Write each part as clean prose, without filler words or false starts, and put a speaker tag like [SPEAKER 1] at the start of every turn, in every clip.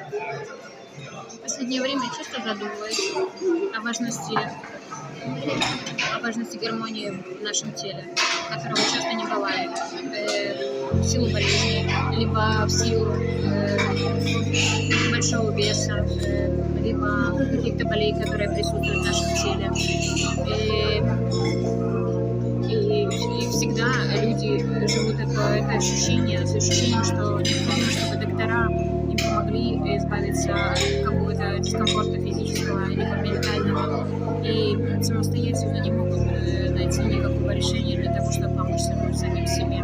[SPEAKER 1] В последнее время я часто задумываюсь о важности гармонии в нашем теле, которого часто не бывает в силу болезней, либо в силу большого веса, либо каких-то болей, которые присутствуют в нашем теле. И всегда люди живут это ощущение, с ощущением, что необходимо, чтобы доктора им помогли избавиться от какого-то дискомфорта физического либо ментального, и самостоятельно не могут найти никакого решения для того, чтобы помочь самим себе.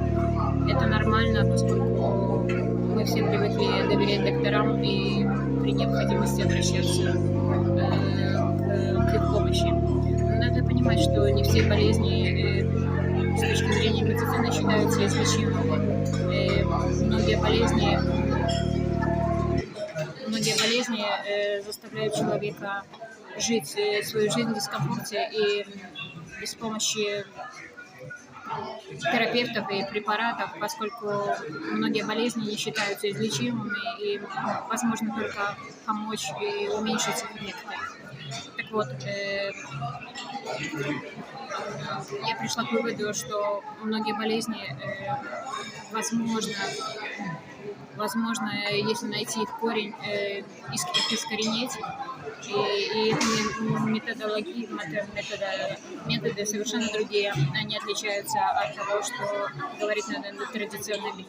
[SPEAKER 1] Это нормально, поскольку мы все привыкли доверять докторам и при необходимости обращаться к их помощи. Надо понимать, что не все болезни с точки зрения медицины считаются излечимыми. Многие болезни заставляют человека жить свою жизнь в дискомфорте и без помощи терапевтов и препаратов, поскольку многие болезни не считаются излечимыми и возможно только помочь и уменьшить их эффекты. Так вот, я пришла к выводу, что многие болезни возможно, если найти их корень, их искоренить, и методы совершенно другие, они отличаются от того, что говорит на традиционной медицине.